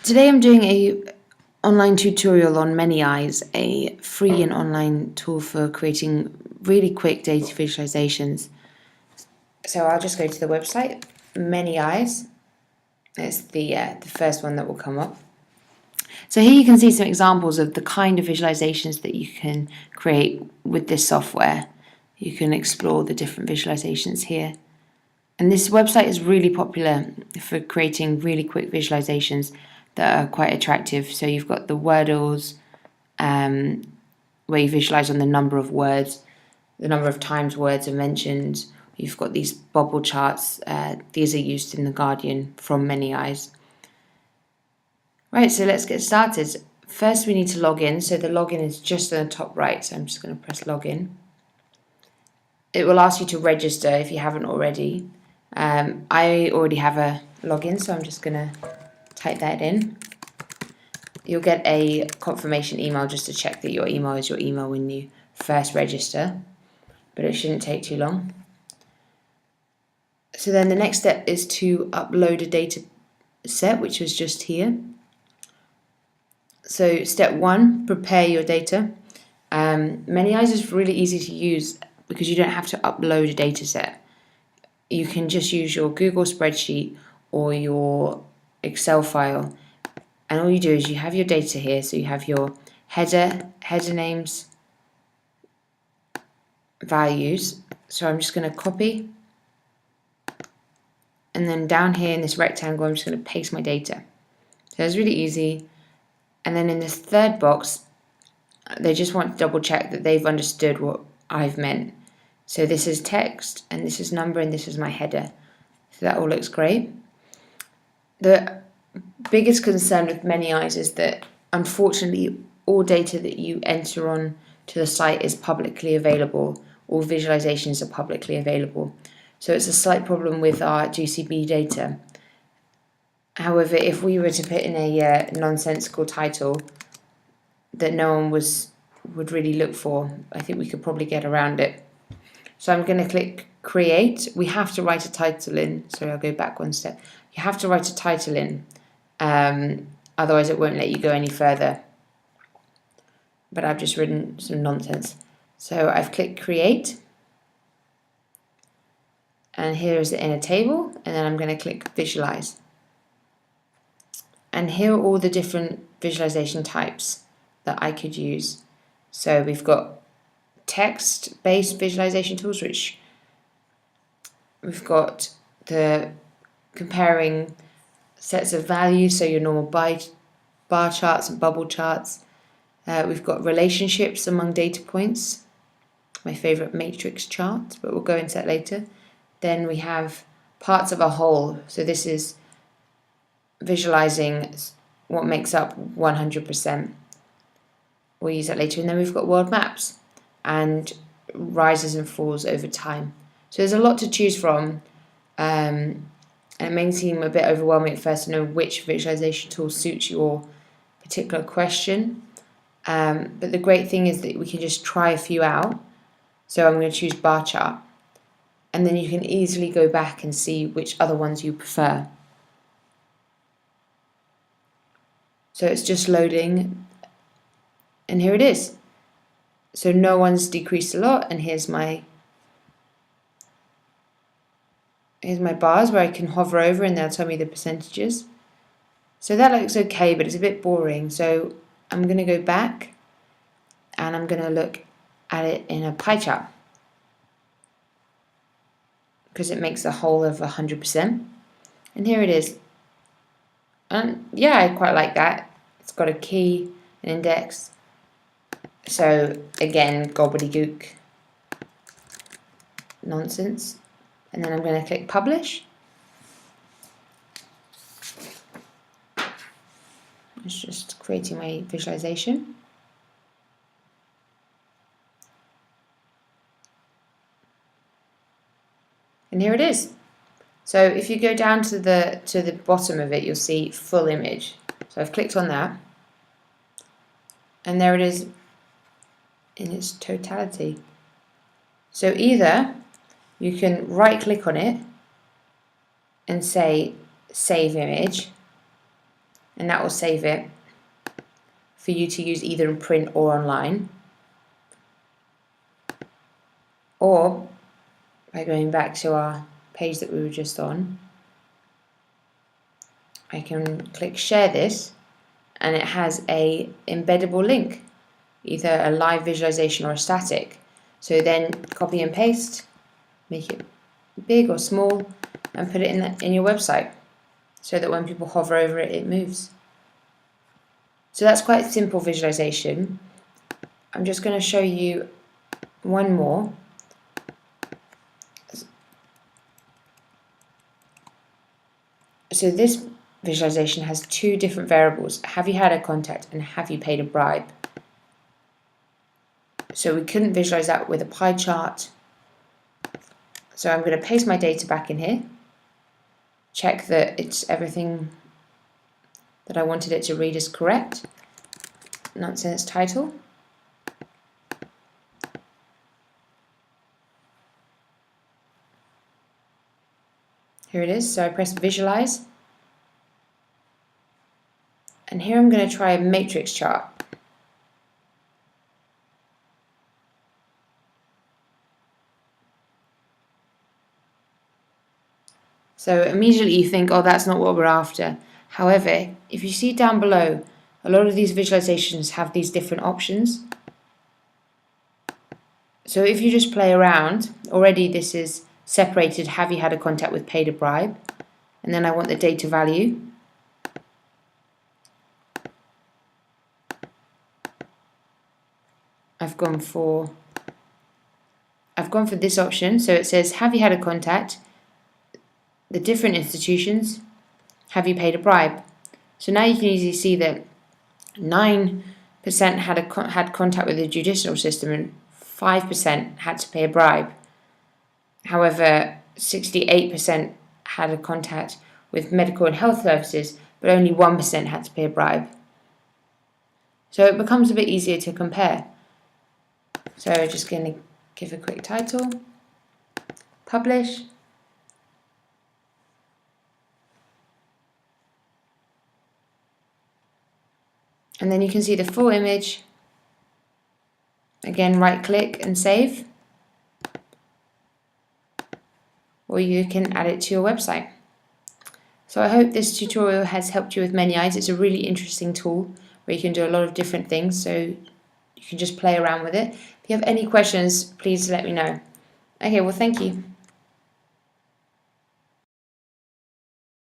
Today I'm doing a online tutorial on Many Eyes, a free and online tool for creating really quick data visualizations. So I'll just go to the website, Many Eyes. It's the first one that will come up. So here you can see some examples of the kind of visualizations that you can create with this software. You can explore the different visualizations here. And this website is really popular for creating really quick visualizations that are quite attractive. So you've got the Wordles, where you visualize on the number of words, the number of times words are mentioned. You've got these bubble charts. These are used in The Guardian from Many Eyes. Right, so let's get started. First we need to log in. So the login is just on the top right. So I'm just going to press login. It will ask you to register if you haven't already. I already have a login, so I'm just going to type that in. You'll get a confirmation email just to check that your email is your email when you first register, but it shouldn't take too long. So then the next step is to upload a data set, which was just here. So step 1, prepare your data. Many Eyes is really easy to use because you don't have to upload a data set. You can just use your Google spreadsheet or your Excel file, and all you do is you have your data here. So you have your header names, values. So I'm just going to copy, and then down here in this rectangle I'm just going to paste my data. So it's really easy. And then in this third box they just want to double check that they've understood what I've meant. So this is text, and this is number, and this is my header. So that all looks great. The biggest concern with Many Eyes is that unfortunately all data that you enter on to the site is publicly available. All visualizations are publicly available. So it's a slight problem with our GCB data. However, if we were to put in a nonsensical title that no one would really look for, I think we could probably get around it. So I'm going to click create. We have to write a title in. Sorry, I'll go back one step. You have to write a title in. Otherwise it won't let you go any further. But I've just written some nonsense. So I've clicked create. And here is it in a table. And then I'm going to click visualize. And here are all the different visualization types that I could use. So we've got text-based visualization tools, which we've got the comparing sets of values, so your normal bar charts and bubble charts. We've got relationships among data points, my favorite matrix chart, but we'll go into that later. Then we have parts of a whole, so this is visualizing what makes up 100%. We'll use that later. And then we've got world maps and rises and falls over time. So there's a lot to choose from, and it may seem a bit overwhelming at first to know which visualization tool suits your particular question. But the great thing is that we can just try a few out. So I'm going to choose bar chart, and then you can easily go back and see which other ones you prefer. So it's just loading, and here it is. So no one's decreased a lot, and here's my bars where I can hover over and they'll tell me the percentages. So that looks okay, but it's a bit boring. So I'm going to go back and I'm going to look at it in a pie chart, because it makes the whole of 100%. And here it is. And yeah, I quite like that. It's got a key, an index. So again, gobbledygook nonsense. And then I'm going to click publish. It's just creating my visualization. And here it is. So if you go down to the bottom of it, you'll see full image. So I've clicked on that, and there it is in its totality. So either you can right click on it and say save image, and that will save it for you to use either in print or online. Or by going back to our page that we were just on, I can click share this, and it has a embeddable link, either a live visualization or a static. So then copy and paste, make it big or small, and put it in your website so that when people hover over it, it moves. So that's quite a simple visualization. I'm just going to show you one more. So this visualization has two different variables. Have you had a contact and have you paid a bribe? So we couldn't visualize that with a pie chart. So I'm going to paste my data back in here. Check that it's everything that I wanted it to read is correct. Nonsense title. Here it is. So I press visualize. And here I'm going to try a matrix chart. So immediately you think, oh, that's not what we're after. However, if you see down below, a lot of these visualizations have these different options. So if you just play around, already this is separated, have you had a contact with paid a bribe? And then I want the data value. I've gone for this option. So it says, have you had a contact? The different institutions, have you paid a bribe? So now you can easily see that 9% had contact with the judicial system and 5% had to pay a bribe. However, 68% had a contact with medical and health services, but only 1% had to pay a bribe. So it becomes a bit easier to compare. So just going to give a quick title, publish. And then you can see the full image. Again, right click and save. Or you can add it to your website. So I hope this tutorial has helped you with Many Eyes. It's a really interesting tool where you can do a lot of different things. So you can just play around with it. If you have any questions, please let me know. Okay, well, thank you.